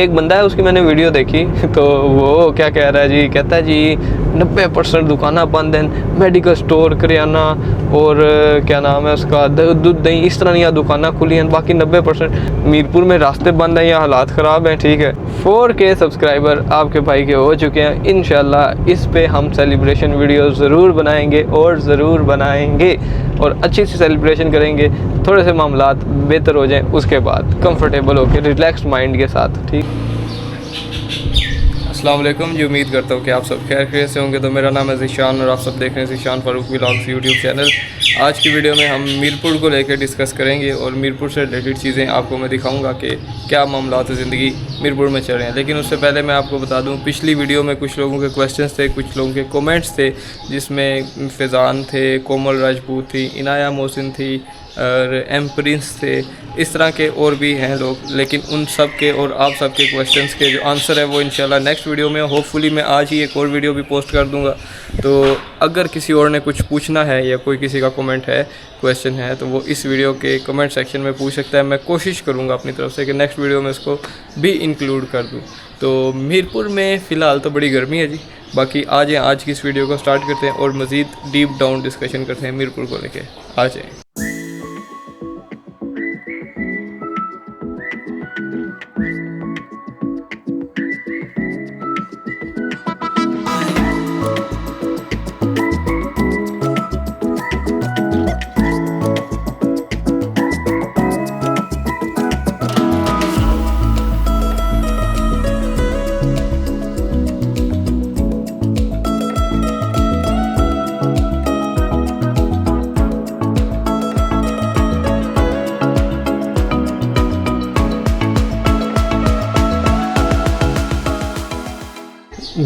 एक बंदा है, उसकी मैंने वीडियो देखी तो वो क्या कह रहा है जी, कहता है जी 90% दुकाना बंद हैं, मेडिकल स्टोर, करियाना और क्या नाम है उसका, दूध दही, इस तरह की दुकाना खुली हैं, बाकी 90% मीरपुर में रास्ते बंद हैं या हालात ख़राब हैं। ठीक है, 4K सब्सक्राइबर आपके भाई के हो चुके हैं। इंशाल्लाह इस पे हम सेलिब्रेशन वीडियो ज़रूर बनाएंगे और ज़रूर बनाएंगे और अच्छी सी सेलिब्रेशन करेंगे, थोड़े से मामलात बेहतर हो जाएं, उसके बाद कंफर्टेबल होकर रिलैक्स माइंड के साथ। ठीक, अस्सलाम वालेकुम जी, उम्मीद करता हूँ कि आप सब खैर से होंगे। तो मेरा नाम है ज़ीशान और आप सब देख रहे हैं Zeeshan Farooq vlogs YouTube channel. आज की वीडियो में हम मीरपुर को लेकर डिस्कस करेंगे और मीरपुर से रिलेटेड चीज़ें आपको मैं दिखाऊंगा कि क्या मामलात ज़िंदगी मीरपुर में चल रहे हैं। लेकिन उससे पहले मैं आपको बता दूं, पिछली वीडियो में कुछ लोगों के क्वेश्चंस थे, कुछ लोगों के कमेंट्स थे, जिसमें फैज़ान थे, कोमल राजपूत थी, इनाया मोहसिन थी और एम प्रिंस थे, इस तरह के और भी हैं लोग। लेकिन उन सब के और आप सब के क्वेश्चंस के जो आंसर है वो इंशाल्लाह नेक्स्ट वीडियो में, होपफुली मैं आज ही एक और वीडियो भी पोस्ट कर दूंगा। तो अगर किसी और ने कुछ पूछना है या कोई किसी का कमेंट है, क्वेश्चन है, तो वो इस वीडियो के कमेंट सेक्शन में पूछ सकता है। मैं कोशिश करूँगा अपनी तरफ से कि नेक्स्ट वीडियो में इसको भी इंक्लूड कर दूँ। तो मीरपुर में फ़िलहाल तो बड़ी गर्मी है जी। बाकी आज की इस वीडियो को स्टार्ट करते हैं और मज़ीद डीप डाउन डिस्कशन करते हैं मीरपुर को लेके। आ जाएँ।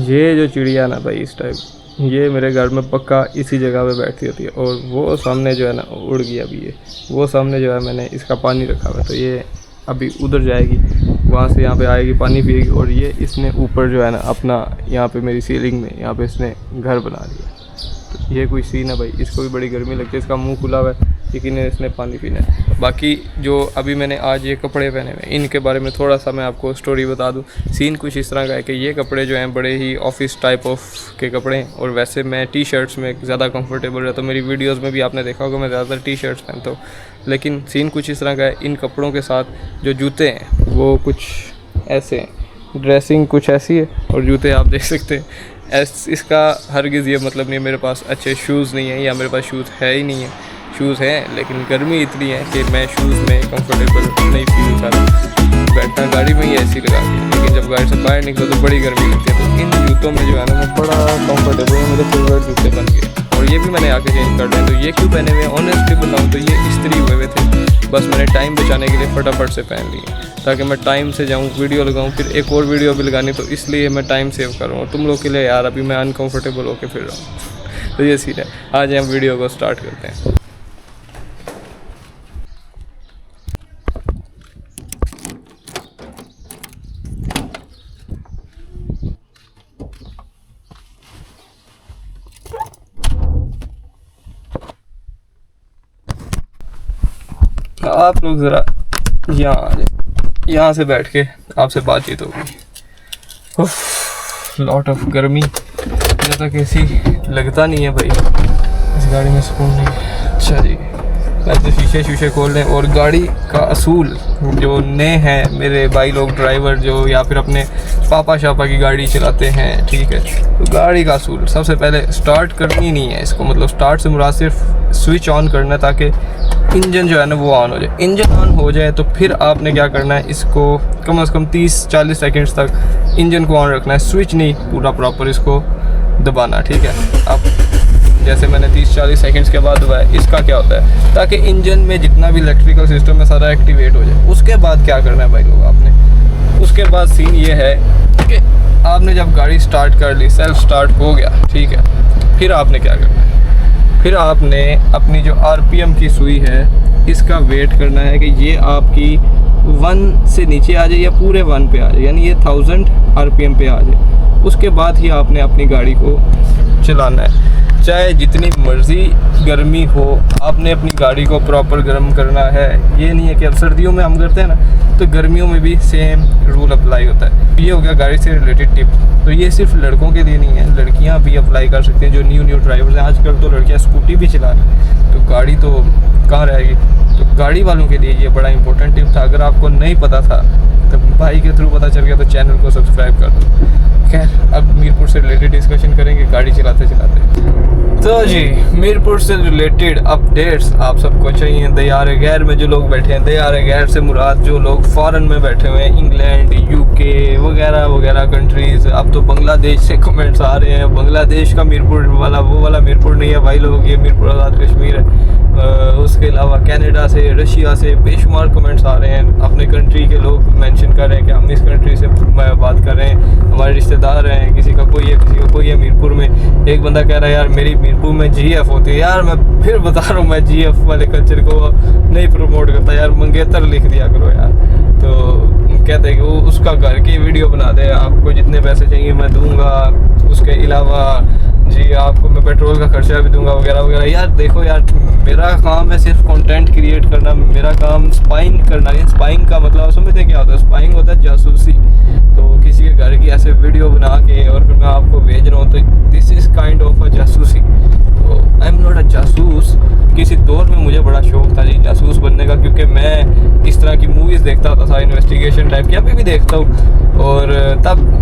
ये जो चिड़िया ना भाई, इस टाइप, ये मेरे घर में पक्का इसी जगह पे बैठती होती है। और वो सामने जो है ना, उड़ गई अभी ये, वो सामने जो है मैंने इसका पानी रखा हुआ है, तो ये अभी उधर जाएगी, वहाँ से यहाँ पे आएगी, पानी पिएगी। और ये इसने ऊपर जो है ना अपना यहाँ पे मेरी सीलिंग में यहाँ पे इसने घर बना दिया। तो ये कोई सीन है भाई, इसको भी बड़ी गर्मी लगती है, इसका मुँह खुला हुआ है लेकिन इसने पानी पीना है। बाकी जो अभी मैंने आज ये कपड़े पहने हुए, इनके बारे में थोड़ा सा मैं आपको स्टोरी बता दूं। सीन कुछ इस तरह का है कि ये कपड़े जो हैं बड़े ही ऑफिस टाइप ऑफ के कपड़े हैं और वैसे मैं टी शर्ट्स में ज़्यादा कंफर्टेबल रहता हूँ। मेरी वीडियोस में भी आपने देखा होगा मैं ज़्यादातर टी शर्ट्स पहनता हूँ। लेकिन सीन कुछ इस तरह का है, इन कपड़ों के साथ जो जूते हैं वो कुछ ऐसे हैं, ड्रेसिंग कुछ ऐसी है और जूते आप देख सकते हैं। इसका हरगिज़ ये मतलब नहीं है मेरे पास अच्छे शूज़ नहीं है या मेरे पास शूज़ है ही नहीं है। शूज़ हैं लेकिन गर्मी इतनी है कि मैं शूज़ में कंफर्टेबल नहीं फील कर रहा। बैठना गाड़ी में ही ऐसी लगा के, लेकिन जब गाड़ी से बाहर निकलो तो बड़ी गर्मी लगती है। तो इन जूतों में जो है ना मैं बड़ा कंफर्टेबल है, मेरे फेवरेट जूते बन गए। और ये भी मैंने आके चेंज कर लिया। तो ये क्यों पहने हुए, ऑनेस्टली बताऊँ तो ये इस्त्री हुए हुए थे, बस मैंने टाइम बचाने के लिए फटाफट से पहन लिए ताकि मैं टाइम से जाऊँ, वीडियो लगाऊँ, फिर एक और वीडियो भी लगानी, तो इसलिए मैं टाइम सेव करूँ। और तुम लोग के लिए यार अभी मैं अनकम्फर्टेबल होकर फिर रहा हूँ। तो ये सीन है। आज हम वीडियो को स्टार्ट करते हैं। आप लोग ज़रा यहाँ आ जाए, यहाँ से बैठ के आपसे बातचीत होगी। लॉट ऑफ गर्मी, जब तक ऐसी लगता नहीं है भाई इस गाड़ी में सुकून नहीं है। अच्छा जी, पहले शीशे खोल लें। और गाड़ी का असूल जो नए हैं मेरे भाई लोग ड्राइवर जो या फिर अपने पापा शापा की गाड़ी चलाते हैं, ठीक है, तो गाड़ी का असूल सबसे पहले स्टार्ट करनी नहीं है इसको। मतलब स्टार्ट से मुराद सिर्फ स्विच ऑन करना है ताकि इंजन जो है ना वो ऑन हो जाए। इंजन ऑन हो जाए तो फिर आपने क्या करना है, इसको कम से कम 30-40 सेकेंड्स तक इंजन को ऑन रखना है, स्विच नहीं पूरा प्रॉपर इसको दबाना, ठीक है। अब जैसे मैंने 30-40 सेकंड्स के बाद हुआ है, इसका क्या होता है ताकि इंजन में जितना भी इलेक्ट्रिकल सिस्टम है सारा एक्टिवेट हो जाए। उसके बाद क्या करना है भाई लोग आपने, उसके बाद सीन ये है कि आपने जब गाड़ी स्टार्ट कर ली, सेल्फ स्टार्ट हो गया, ठीक है, फिर आपने क्या करना है, फिर आपने अपनी जो RPM की सुई है इसका वेट करना है कि ये आपकी 1 से नीचे आ जाए या पूरे 1 पे आ जाए, यानी ये 1000 RPM पे आ जाए। उसके बाद ही आपने अपनी गाड़ी को चलाना है। चाहे जितनी मर्जी गर्मी हो, आपने अपनी गाड़ी को प्रॉपर गर्म करना है। ये नहीं है कि अब सर्दियों में हम करते हैं ना, तो गर्मियों में भी सेम रूल अप्लाई होता है। ये हो गया गाड़ी से रिलेटेड टिप। तो ये सिर्फ लड़कों के लिए नहीं है, लड़कियां भी अप्लाई कर सकती हैं जो न्यू ड्राइवर्स हैं। आजकल तो लड़कियां स्कूटी भी चला रही हैं, तो गाड़ी तो कहाँ रहेगी। तो गाड़ी वालों के लिए ये बड़ा इंपॉर्टेंट टिप था। अगर आपको नहीं पता था तो भाई के थ्रू पता चल गया, तो चैनल को सब्सक्राइब कर दो। खैर, अब मीरपुर से रिलेटेड डिस्कशन करेंगे गाड़ी चलाते चलाते। तो जी, मीरपुर से रिलेटेड अपडेट्स आप सबको चाहिए। दयार गैर में जो लोग बैठे हैं, दयार गैर से मुराद जो लोग फॉरेन में बैठे हुए हैं, इंग्लैंड, यूके वगैरह वगैरह कंट्रीज़। अब तो बांग्लादेश से कमेंट्स आ रहे हैं, बांग्लादेश का मीरपुर वाला वो वाला मीरपुर नहीं है भाई लोग, ये मीरपुर आज़ाद कश्मीर है। उसके अलावा कनाडा से, रशिया से बेशुमार कमेंट्स आ रहे हैं। अपने कंट्री के लोग मेंशन कर रहे हैं कि हम इस कंट्री से बात कर रहे हैं, हमारे रिश्तेदार हैं, किसी का कोई है, किसी का कोई है मीरपुर में। एक बंदा कह रहा है यार मेरी मीरपुर में जीएफ होती है। यार मैं फिर बता रहा हूँ, मैं जीएफ वाले कल्चर को नहीं प्रमोट करता यार, मंगेतर लिख दिया करो यार। तो कहते हैं कि वो उसका घर की वीडियो बना दे, आपको जितने पैसे चाहिए मैं दूंगा, उसके अलावा जी आपको मैं पेट्रोल का खर्चा भी दूंगा वगैरह वगैरह। यार देखो यार, मेरा काम है सिर्फ कंटेंट क्रिएट करना, मेरा काम स्पाइंग करना है। स्पाइंग का मतलब समझते क्या होता है? स्पाइंग होता है जासूसी। तो किसी के घर की ऐसे वीडियो बना के और फिर मैं आपको भेज रहा हूँ, तो this is kind of a जासूसी। तो आई एम नॉट अ जासूस। किसी दौर में मुझे बड़ा शौक था जी जासूस बनने का, क्योंकि मैं इस तरह की मूवीज़ देखता होता था, इन्वेस्टिगेशन टाइप की, अभी भी देखता हूँ। और तब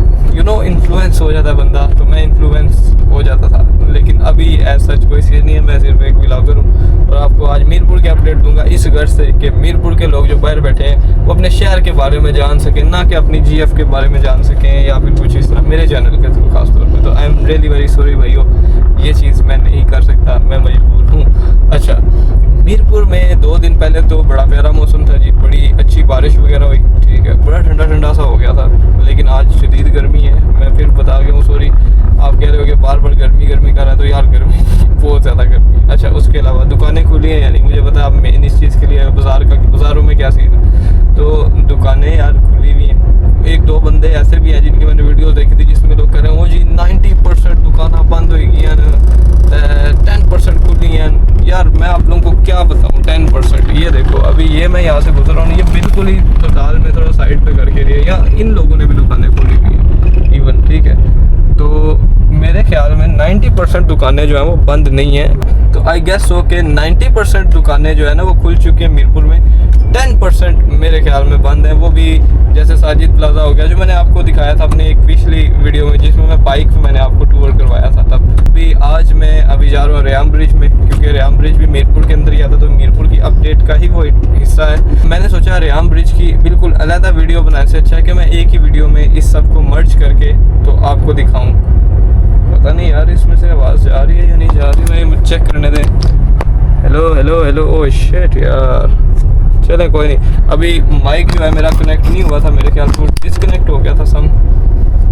इन्फ्लुएंस हो जाता है बंदा, तो मैं इन्फ्लुएंस हो जाता था। लेकिन अभी एज सच कोई चीज़ नहीं है, मैं सिर्फ एक व्लॉगर हूँ। और आपको आज मीरपुर के अपडेट दूंगा इस घर से कि मीरपुर के लोग जो बाहर बैठे हैं वो अपने शहर के बारे में जान सकें, ना कि अपनी जीएफ के बारे में जान सकें या फिर कुछ इस तरह, मेरे चैनल के थ्रू खास तौर पर। तो I am really very sorry भाइयों, ये चीज़ मैं नहीं कर सकता, मैं मजबूर हूँ। अच्छा, मीरपुर में 2 दिन पहले तो बड़ा प्यारा मौसम था जी, बड़ी अच्छी बारिश वगैरह हुई, ठीक है, बड़ा ठंडा ठंडा सा हो गया था। लेकिन आज शदीद गर्मी है, मैं फिर बता गया हूँ, सॉरी। आप कह रहे हो कि बार बार गर्मी गर्मी कर रहा है, तो यार गर्मी बहुत ज़्यादा गर्मी। अच्छा, उसके अलावा दुकानें खुली हैं, यानी मुझे पता आप मेन इस चीज़ के लिए बाज़ारों में क्या सीन है, तो दुकानें यार खुली हुई हैं। 1-2 बंदे ऐसे भी हैं जिनकी मैंने वीडियो देखी थी जिसमें लोग कह रहे हैं वो जी 90% दुकानें बंद हो गई हैं, 10% खुली हैं। यार मैं आप लोगों को क्या बताऊँ 10%। ये देखो, अभी ये मैं यहाँ से गुजर रहा हूँ, ये बिल्कुल ही टोटाल में थोड़ा साइड पे करके लिए, या इन लोगों ने भी दुकानें खोली हुई हैं इवन, ठीक है। तो मेरे ख्याल में 90% दुकानें जो हैं वो बंद नहीं हैं। तो आई गेस सो कि 90% दुकानें जो है ना वो खुल चुकी हैं मीरपुर में, 10% मेरे ख्याल में बंद हैं। वो भी जैसे साजिद प्लाजा हो गया, जो मैंने आपको दिखाया था अपनी एक पिछली वीडियो में, जिसमें मैं बाइक पे मैंने आपको टूर करवाया था। तब भी आज मैं अभी जा रहा हूँ रेयाम ब्रिज में, क्योंकि रेयाम ब्रिज भी मीरपुर के अंदर ही आता, तो मीरपुर की अपडेट का ही वो हिस्सा है। मैंने सोचा रेयाम ब्रिज की बिल्कुल अलग वीडियो बनाने से अच्छा है कि मैं एक ही वीडियो में इस सब को मर्ज करके तो आपको दिखाऊँ। पता नहीं यार इसमें से आवाज़ जा रही है या नहीं जा रही, मैं चेक करने दें। Hello hello hello, oh shit यार, चले कोई नहीं। अभी माइक जो है मेरा कनेक्ट नहीं हुआ था, मेरे ख्याल से डिसकनेक्ट हो गया था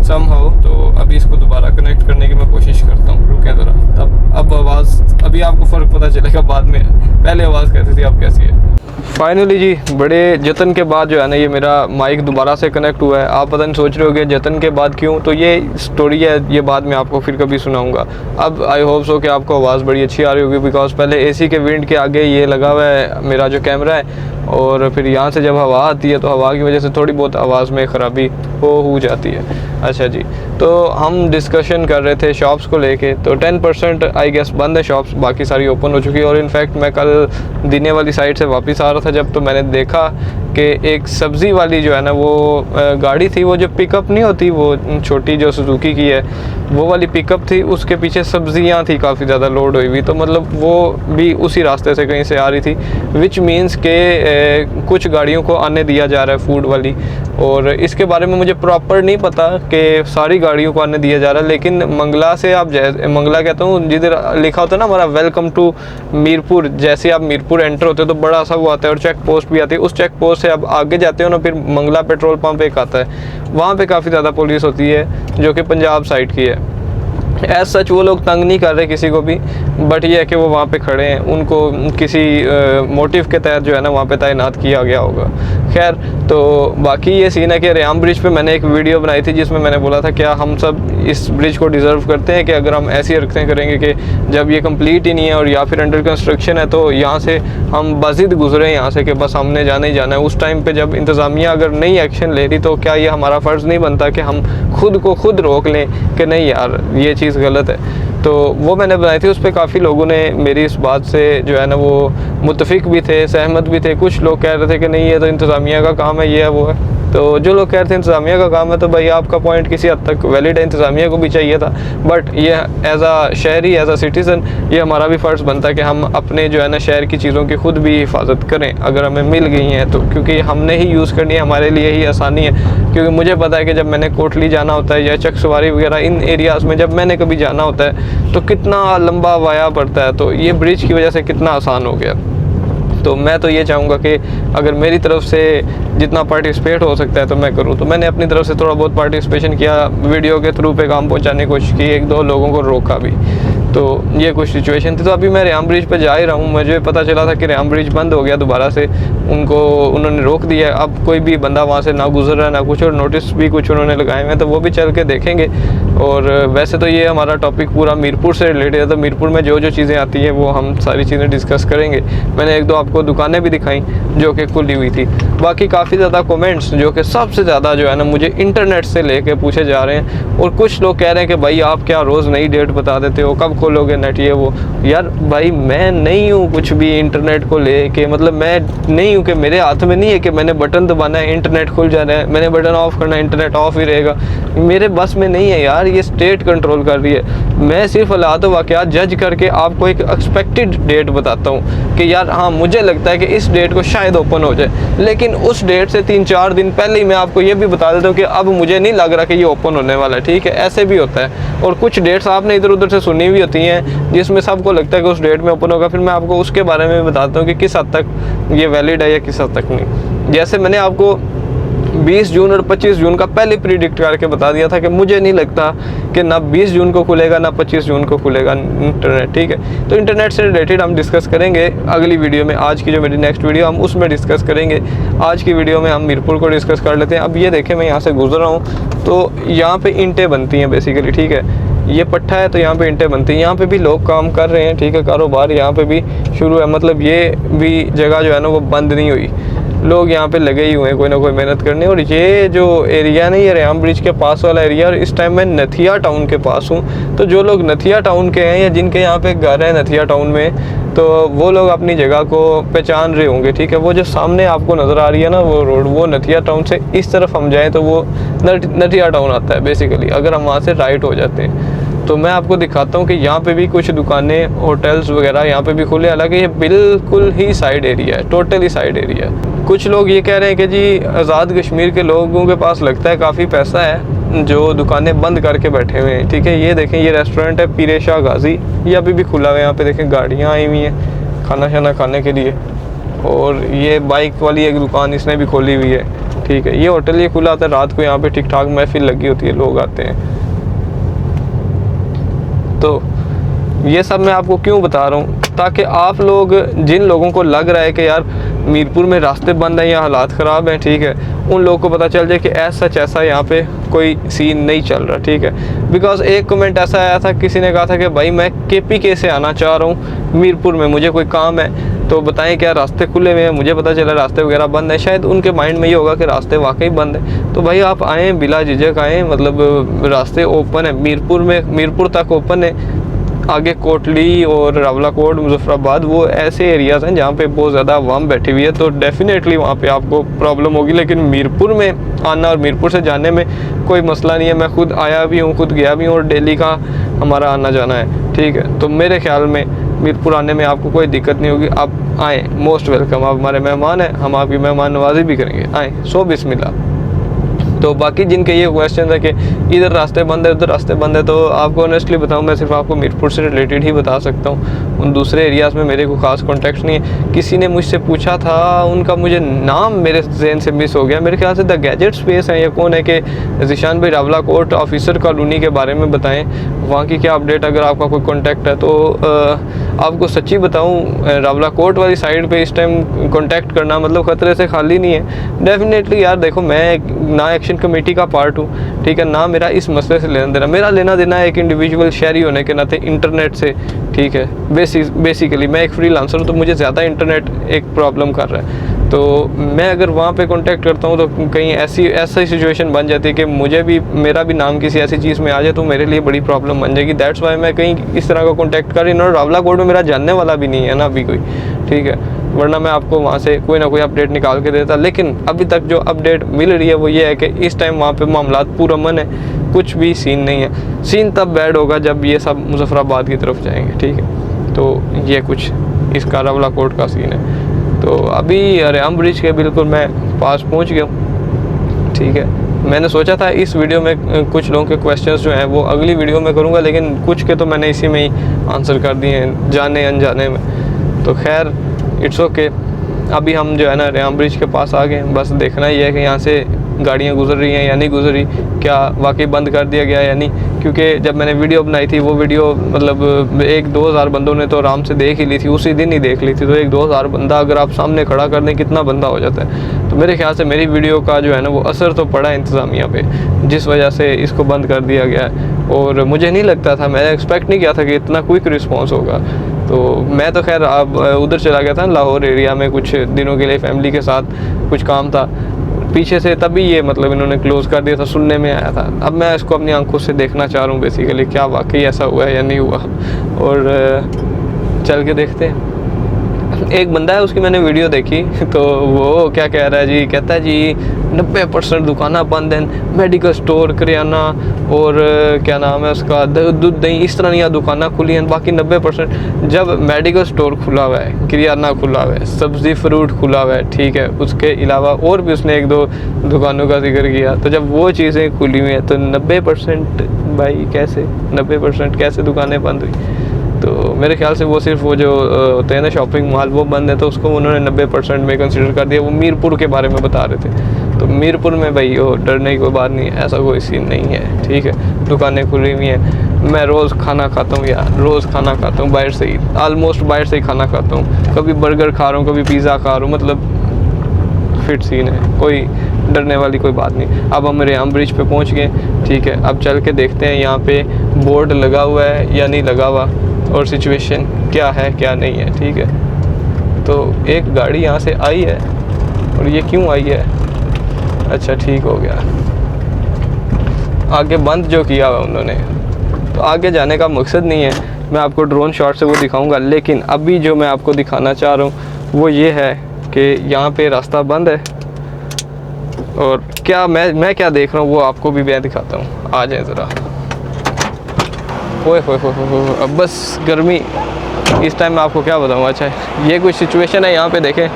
समहाउ। तो अभी इसको दोबारा कनेक्ट करने की मैं कोशिश करता हूँ, रुके ज़रा। तब अब आवाज़, अभी आपको फ़र्क पता चलेगा बाद में, पहले आवाज़ कैसी थी अब कैसी है। फाइनली जी, बड़े जतन के बाद जो है ना ये मेरा माइक दोबारा से कनेक्ट हुआ है। आप पता नहीं सोच रहे होगे जतन के बाद क्यों, तो ये स्टोरी है, ये बाद में आपको फिर कभी सुनाऊंगा। अब आई होप सो कि आपको आवाज़ बड़ी अच्छी आ रही होगी, बिकॉज पहले एसी के विंड के आगे ये लगा हुआ है मेरा जो कैमरा है, और फिर यहाँ से जब हवा आती है तो हवा की वजह से थोड़ी बहुत आवाज़ में ख़राबी हो जाती है। अच्छा जी, तो हम डिस्कशन कर रहे थे शॉप्स को लेके। तो 10% आई गेस बंद है शॉप्स, बाकी सारी ओपन हो चुकी है। और इनफैक्ट मैं कल दिने वाली साइड से वापस आ रहा था जब, तो मैंने देखा कि एक सब्ज़ी वाली जो है ना वो गाड़ी थी, वो जो पिकअप नहीं होती वो छोटी जो सुजुकी की है, वो वाली पिकअप थी, उसके पीछे सब्ज़ियाँ थी काफ़ी ज़्यादा लोड हुई हुई। तो मतलब वो भी उसी रास्ते से कहीं से आ रही थी, विच मीन्स के कुछ गाड़ियों को आने दिया जा रहा है फूड वाली। और इसके बारे में मुझे प्रॉपर नहीं पता कि सारी गाड़ियों को आने दिया जा रहा है, लेकिन मंगला से आप मंगला कहता हूँ जिधर लिखा होता है ना हमारा वेलकम टू मीरपुर, जैसे आप मीरपुर एंटर होते हो तो बड़ा सा वो आता है और चेक पोस्ट भी आती है। उस चेक पोस्ट से आप आगे जाते हो ना, फिर मंगला पेट्रोल पंप एक आता है, वहाँ पे काफ़ी ज़्यादा पुलिस होती है जो कि पंजाब साइड की है। एज सच वो लोग तंग नहीं कर रहे किसी को भी, बट ये है कि वो वहाँ पे खड़े हैं, उनको किसी मोटिव के तहत जो है ना वहाँ पे तैनात किया गया होगा। खैर, तो बाकी ये सीन है कि रेयाम ब्रिज पे मैंने एक वीडियो बनाई थी जिसमें मैंने बोला था क्या हम सब इस ब्रिज को डिज़र्व करते हैं कि अगर हम ऐसी हरकतें करेंगे कि जब ये कंप्लीट ही नहीं है और या फिर अंडर कंस्ट्रक्शन है तो यहाँ से हम बज़िद गुजरे यहाँ से कि बस हमने जाना ही जाना है। उस टाइम पे जब इंतज़ामिया अगर नहीं एक्शन ले रही तो क्या ये हमारा फ़र्ज़ नहीं बनता कि हम खुद को खुद रोक लें कि नहीं यार ये चीज़ गलत है। तो वो मैंने बनाई थी, उस पर काफ़ी लोगों ने मेरी इस बात से जो है ना वो मुत्तफ़िक भी थे, सहमत भी थे। कुछ लोग कह रहे थे कि नहीं ये तो इंतज़ामिया का काम है, ये है वो है। तो जो लोग कह रहे थे इंतज़ामिया का काम है तो भाई आपका पॉइंट किसी हद तक वैलिड है, इंतज़ामिया को भी चाहिए था, बट ये एज़ आ शहरी, एज़ आ सिटीज़न ये हमारा भी फ़र्ज़ बनता है कि हम अपने जो है ना शहर की चीज़ों की खुद भी हिफाजत करें अगर हमें मिल गई हैं तो, क्योंकि हमने ही यूज़ करनी है, हमारे लिए ही आसानी है। क्योंकि मुझे पता है कि जब मैंने कोटली जाना होता है या चकसवारी वगैरह इन एरियाज़ में जब मैंने कभी जाना होता है तो कितना लंबा वाया पड़ता है, तो ये ब्रिज की वजह से कितना आसान हो गया। तो मैं तो ये चाहूँगा कि अगर मेरी तरफ से जितना पार्टिसिपेट हो सकता है तो मैं करूँ। तो मैंने अपनी तरफ से थोड़ा बहुत पार्टिसिपेशन किया, वीडियो के थ्रू पे काम पहुँचाने की कोशिश की, एक दो लोगों को रोका भी। तो ये कुछ सिचुएशन थी। तो अभी मैं रेयाम ब्रिज पे जा ही रहा हूँ, मुझे पता चला था कि रेयाम ब्रिज बंद हो गया दोबारा से, उन्होंने रोक दिया। अब कोई भी बंदा वहाँ से ना गुजर रहा है ना कुछ, और नोटिस भी कुछ उन्होंने लगाए हुए हैं, तो वो भी चल के देखेंगे। और वैसे तो ये हमारा टॉपिक पूरा मीरपुर से रिलेटेड है, तो मीरपुर में जो जो चीज़ें आती हैं वो हम सारी चीज़ें डिस्कस करेंगे। मैंने एक दो आपको दुकानें भी दिखाई जो कि खुली हुई थी। बाकी काफ़ी ज़्यादा कमेंट्स जो कि सबसे ज़्यादा जो है ना मुझे इंटरनेट से लेके पूछे जा रहे हैं, और कुछ लोग कह रहे हैं कि भाई आप क्या रोज़ नई डेट बता देते हो, कब खोलोगे नेट, ये वो। यार भाई मैं नहीं हूँ कुछ भी इंटरनेट को लेके, मतलब मैं नहीं हूँ कि मेरे हाथ में नहीं है कि मैंने बटन दबाना है इंटरनेट खुल जाना है, मैंने बटन ऑफ करना है इंटरनेट ऑफ ही रहेगा, मेरे बस में नहीं है यार, ये स्टेट कंट्रोल कर रही है। मैं सिर्फ हालात वाक़यात जज करके आपको एक एक्सपेक्टेड डेट बताता हूँ कि यार हाँ मुझे लगता है कि इस डेट को शायद ओपन हो जाए, लेकिन उस डेट से 3-4 दिन पहले ही मैं आपको ये भी बता देता हूँ कि अब मुझे नहीं लग रहा कि ये ओपन होने वाला है। ठीक है, ऐसे भी होता है। और कुछ डेट्स आपने इधर उधर से सुनी हुई होती हैं जिसमें सबको लगता है कि उस डेट में ओपन होगा, फिर मैं आपको उसके बारे में बताता हूँ कि किस हद तक ये वैलिड है या किस हद तक नहीं। जैसे मैंने आपको 20 जून और 25 जून का पहले प्रिडिक्ट करके बता दिया था कि मुझे नहीं लगता कि ना 20 जून को खुलेगा ना 25 जून को खुलेगा इंटरनेट। ठीक है, तो इंटरनेट से रिलेटेड हम डिस्कस करेंगे अगली वीडियो में। आज की जो मेरी नेक्स्ट वीडियो हम उसमें डिस्कस करेंगे। आज की वीडियो में हम मीरपुर को डिस्कस कर लेते हैं। अब ये देखें, मैं यहाँ से गुजर रहा हूँ तो यहाँ पे ईंटें बनती हैं बेसिकली। ठीक है, ये पट्टा है तो यहाँ पे ईंटें बनती हैं, यहाँ पे भी लोग काम कर रहे हैं। ठीक है, कारोबार यहाँ पे भी शुरू है, मतलब ये भी जगह जो है ना वो बंद नहीं हुई, लोग यहाँ पे लगे ही हुए हैं कोई ना कोई मेहनत करने। और ये जो एरिया नहीं, ये रेयाम ब्रिज के पास वाला एरिया, और इस टाइम मैं नथिया टाउन के पास हूँ। तो जो लोग नथिया टाउन के हैं या जिनके यहाँ पे घर है नथिया टाउन में, तो वो लोग अपनी जगह को पहचान रहे होंगे। ठीक है, वो जो सामने आपको नज़र आ रही है ना वो रोड, वो नथिया टाउन से इस तरफ हम जाएँ तो वो नथिया टाउन आता है बेसिकली, अगर हम वहाँ से राइट हो जाते हैं। तो मैं आपको दिखाता हूँ कि यहाँ पे भी कुछ दुकानें, होटल्स वगैरह यहाँ पे भी खुले, हालांकि ये बिल्कुल ही साइड एरिया है, टोटली साइड एरिया है। कुछ लोग ये कह रहे हैं कि जी आज़ाद कश्मीर के लोगों के पास लगता है काफ़ी पैसा है जो दुकानें बंद करके बैठे हुए हैं। ठीक है, ये देखें, ये रेस्टोरेंट है पीर शाह गाजी, ये अभी भी खुला हुआ है। यहाँ पे देखें गाड़ियाँ आई हुई हैं खाना शाना खाने के लिए, और ये बाइक वाली एक दुकान इसने भी खोली हुई है। ठीक है, ये होटल ये खुला होता है रात को, यहाँ पे ठीक ठाक महफिल लगी होती है, लोग आते हैं। तो ये सब मैं आपको क्यों बता रहा हूँ, ताकि आप लोग, जिन लोगों को लग रहा है कि यार मीरपुर में रास्ते बंद हैं या हालात ख़राब हैं, ठीक है, उन लोगों को पता चल जाए कि ऐसा यहाँ पे कोई सीन नहीं चल रहा। ठीक है, बिकॉज़ एक कमेंट ऐसा आया था, किसी ने कहा था कि भाई मैं KPK से आना चाह रहा हूँ मीरपुर में, मुझे कोई काम है तो बताएं क्या रास्ते खुले हुए हैं। मुझे पता चला रास्ते वगैरह बंद है, शायद उनके माइंड में ये होगा कि रास्ते वाकई बंद है। तो भाई आप आएँ, बिला झिझक आएँ, मतलब रास्ते ओपन है मीरपुर में, मीरपुर तक ओपन है। आगे कोटली और रावलाकोट, मुजफ्फराबाद, वो ऐसे एरियाज़ हैं जहाँ पे बहुत ज़्यादा अवाम बैठी हुई है, तो डेफिनेटली वहाँ पे आपको प्रॉब्लम होगी। लेकिन मीरपुर में आना और मीरपुर से जाने में कोई मसला नहीं है। मैं खुद आया भी हूँ, खुद गया भी हूँ, और डेली का हमारा आना जाना है। ठीक है, तो मेरे ख्याल में मीरपुर आने में आपको कोई दिक्कत नहीं होगी। आप आएँ, मोस्ट वेलकम, आप हमारे मेहमान हैं, हम आपकी मेहमान नवाजी भी करेंगे। आएँ, सो बिस्मिल्लाह। तो बाकी जिनके ये क्वेश्चन है कि इधर रास्ते बंद है उधर रास्ते बंद है, तो आपको ऑनेस्टली बताऊं, मैं सिर्फ आपको मीरपुर से रिलेटेड ही बता सकता हूं। उन दूसरे एरियाज़ में मेरे को खास कॉन्टेक्ट नहीं है। किसी ने मुझसे पूछा था, उनका मुझे नाम मेरे जहन से मिस हो गया, मेरे ख्याल से द गैजेट स्पेस है या कौन है, कि ज़ीशान भाई रावला कोट ऑफिसर कॉलोनी के बारे में बताएं, वहाँ की क्या अपडेट, अगर आपका कोई कॉन्टैक्ट है तो। आपको सच्ची बताऊं, रावला कोट वाली साइड पे इस टाइम कॉन्टैक्ट करना मतलब ख़तरे से खाली नहीं है। डेफिनेटली यार देखो, मैं ना एक्शन कमेटी का पार्ट हूँ, ठीक है, ना मेरा इस मसले से लेना देना, मेरा लेना देना है एक इंडिविजुअल शहरी होने के नाते इंटरनेट से, ठीक है। बेसिकली मैं एक फ्रीलांसर हूँ, तो मुझे ज़्यादा इंटरनेट एक प्रॉब्लम कर रहा है। तो मैं अगर वहाँ पे कांटेक्ट करता हूँ तो कहीं ऐसी सिचुएशन बन जाती है कि मुझे भी, मेरा भी नाम किसी ऐसी चीज़ में आ जाए तो मेरे लिए बड़ी प्रॉब्लम बन जाएगी। दैट्स वाई मैं कहीं इस तरह का कांटेक्ट कर रही हूँ। रावला कोट में मेरा जानने वाला भी नहीं है ना अभी कोई, ठीक है, वरना मैं आपको वहाँ से कोई ना कोई अपडेट निकाल के देता। लेकिन अभी तक जो अपडेट मिल रही है वो ये है कि इस टाइम वहाँ पे मामला पूरा अमन है, कुछ भी सीन नहीं है। सीन तब बैड होगा जब ये सब मुजफ्फराबाद की तरफ जाएंगे, ठीक है। तो ये कुछ इसका रावला कोट का सीन है। तो अभी रेयाम ब्रिज के बिल्कुल मैं पास पहुँच गया हूँ, ठीक है। मैंने सोचा था इस वीडियो में कुछ लोगों के क्वेश्चंस जो हैं वो अगली वीडियो में करूँगा, लेकिन कुछ के तो मैंने इसी में ही आंसर कर दिए हैं जाने अनजाने में। तो खैर इट्स ओके। अभी हम जो है ना रेयाम ब्रिज के पास आ गए। बस देखना ही है कि यहाँ से गाड़ियाँ गुजर रही हैं या नहीं गुजर रही, क्या वाकई बंद कर दिया गया या नहीं। क्योंकि जब मैंने वीडियो बनाई थी वो वीडियो मतलब 1-2 हज़ार बंदों ने तो आराम से देख ही ली थी, उसी दिन ही देख ली थी। तो 1-2 हज़ार बंदा अगर आप सामने खड़ा कर दें कितना बंदा हो जाता है। तो मेरे ख्याल से मेरी वीडियो का जो है ना वो असर तो पड़ा है इंतज़ामिया पे, जिस वजह से इसको बंद कर दिया गया है। और मुझे नहीं लगता था, मैंने एक्सपेक्ट नहीं किया था कि इतना क्विक रिस्पॉन्स होगा। तो मैं तो खैर अब उधर चला गया था लाहौर एरिया में कुछ दिनों के लिए फैमिली के साथ, कुछ काम था पीछे से, तभी ये मतलब इन्होंने क्लोज़ कर दिया था, सुनने में आया था। अब मैं इसको अपनी आंखों से देखना चाह रहा हूँ बेसिकली, क्या वाकई ऐसा हुआ है या नहीं हुआ। और चल के देखते हैं। एक बंदा है उसकी मैंने वीडियो देखी, तो वो क्या कह रहा है जी, कहता है जी 90% दुकानें बंद हैं, मेडिकल स्टोर, करियाना और क्या नाम है उसका, दूध दही, इस तरह की दुकानें खुली हैं, बाकी 90%। जब मेडिकल स्टोर खुला हुआ है, करियाना खुला हुआ है, सब्ज़ी फ्रूट खुला हुआ है, ठीक है, उसके अलावा और भी उसने 1-2 दुकानों का जिक्र किया। तो जब वो चीज़ें खुली हुई हैं तो 90% भाई कैसे 90% कैसे दुकानें बंद हुई। तो मेरे ख्याल से वो सिर्फ वो जो होते हैं ना शॉपिंग मॉल वो बंद है, तो उसको उन्होंने 90% में कंसिडर कर दिया। वो मीरपुर के बारे में बता रहे थे, तो मीरपुर में भाई वो डरने की कोई बात नहीं है, ऐसा कोई सीन नहीं है, ठीक है। दुकानें खुली हुई हैं, मैं रोज़ खाना खाता हूँ यार, रोज़ खाना खाता हूँ बाहर से ही, ऑलमोस्ट बाहर से ही खाना खाता हूँ। कभी बर्गर खा रहा हूँ, कभी पिज़्ज़ा खा रहा हूँ, मतलब फिट सीन है, कोई डरने वाली कोई बात नहीं। अब हम रेयाम ब्रिज पे पहुँच गए, ठीक है। अब चल के देखते हैं यहाँ पे बोर्ड लगा हुआ है या नहीं लगा हुआ, और सिचुएशन क्या है क्या नहीं है, ठीक है। तो एक गाड़ी यहाँ से आई है, और ये क्यों आई है, अच्छा ठीक हो गया, आगे बंद जो किया हुआ उन्होंने, तो आगे जाने का मकसद नहीं है। मैं आपको ड्रोन शॉट से वो दिखाऊंगा, लेकिन अभी जो मैं आपको दिखाना चाह रहा हूँ वो ये है कि यहाँ पे रास्ता बंद है। और क्या मैं क्या देख रहा हूँ वो आपको भी मैं दिखाता हूँ, आ जाए ज़रा। ओए हो, अब बस गर्मी इस टाइम मैं आपको क्या बताऊँ। अच्छा ये कुछ सिचुएशन है यहाँ पे, देखें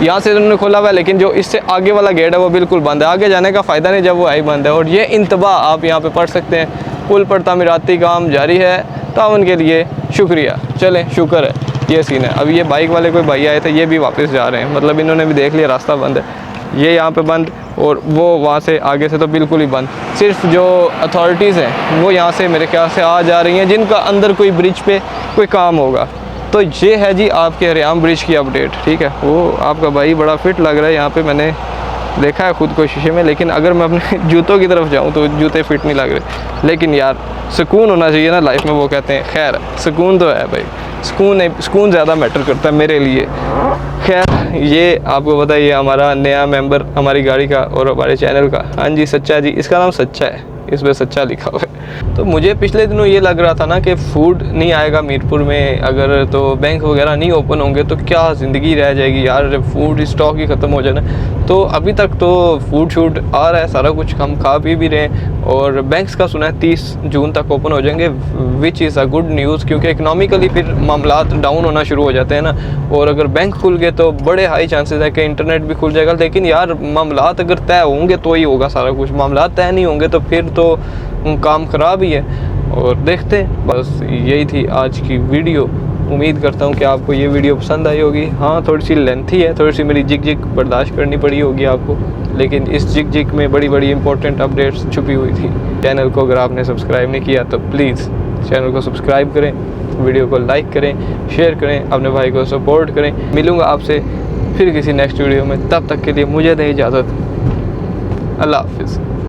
यहाँ से उन्होंने खोला हुआ है, लेकिन जो इससे आगे वाला गेट है वो बिल्कुल बंद है। आगे जाने का फ़ायदा नहीं जब वो आई बंद है। और ये इंतबा आप यहाँ पे पढ़ सकते हैं, पुल पर तामीराती काम जारी है, ताउन के लिए शुक्रिया। चलें शुक्र है, ये सीन है। अब ये बाइक वाले कोई भाई आए थे, ये भी वापस जा रहे हैं, मतलब इन्होंने भी देख लिया रास्ता बंद है, ये यहाँ पे बंद, और वो वहाँ से आगे से तो बिल्कुल ही बंद। सिर्फ जो अथॉरिटीज़ हैं वो यहाँ से मेरे ख्याल से आ जा रही हैं, जिनका अंदर कोई ब्रिज पे कोई काम होगा। तो ये है जी आपके रेयाम ब्रिज की अपडेट, ठीक है। वो आपका भाई बड़ा फिट लग रहा है यहाँ पे, मैंने देखा है खुद को शीशे में, लेकिन अगर मैं अपने जूतों की तरफ जाऊँ तो जूते फिट नहीं लग रहे। लेकिन यार सुकून होना चाहिए ना लाइफ में, वो कहते हैं। खैर सुकून तो है भाई, सुकून ज़्यादा मैटर करता है मेरे लिए। खैर ये आपको बताइए हमारा नया मेंबर हमारी गाड़ी का और हमारे चैनल का, हाँ जी सच्चा जी, इसका नाम सच्चा है, इसमें सच्चा लिखा हुआ है। तो मुझे पिछले दिनों ये लग रहा था ना कि फ़ूड नहीं आएगा मीरपुर में अगर, तो बैंक वगैरह नहीं ओपन होंगे तो क्या ज़िंदगी रह जाएगी यार, फूड स्टॉक ही ख़त्म हो जाना। तो अभी तक तो फूड शूड आ रहा है, सारा कुछ हम खा पी भी रहे हैं, और बैंक्स का सुना है 30 जून तक ओपन हो जाएंगे, which is a good news, क्योंकि इकनॉमिकली फिर मामलात डाउन होना शुरू हो जाते हैं ना। और अगर बैंक खुल गए तो बड़े हाई चांसेस है कि इंटरनेट भी खुल जाएगा। लेकिन यार मामलात अगर तय होंगे तो ही होगा सारा कुछ, मामलात तय नहीं होंगे तो फिर तो काम ख़राब ही है। और देखते हैं, बस यही थी आज की वीडियो। उम्मीद करता हूँ कि आपको ये वीडियो पसंद आई होगी। हाँ, थोड़ी सी लेंथी है, थोड़ी सी मेरी जिग बर्दाश्त करनी पड़ी होगी आपको, लेकिन इस जिग में बड़ी बड़ी इंपॉर्टेंट अपडेट्स छुपी हुई थी। चैनल को अगर आपने सब्सक्राइब नहीं किया तो प्लीज़ चैनल को सब्सक्राइब करें, वीडियो को लाइक करें, शेयर करें, अपने भाई को सपोर्ट करें। मिलूँगा आपसे फिर किसी नेक्स्ट वीडियो में, तब तक के लिए मुझे दें इजाज़त। अल्लाह हाफिज़।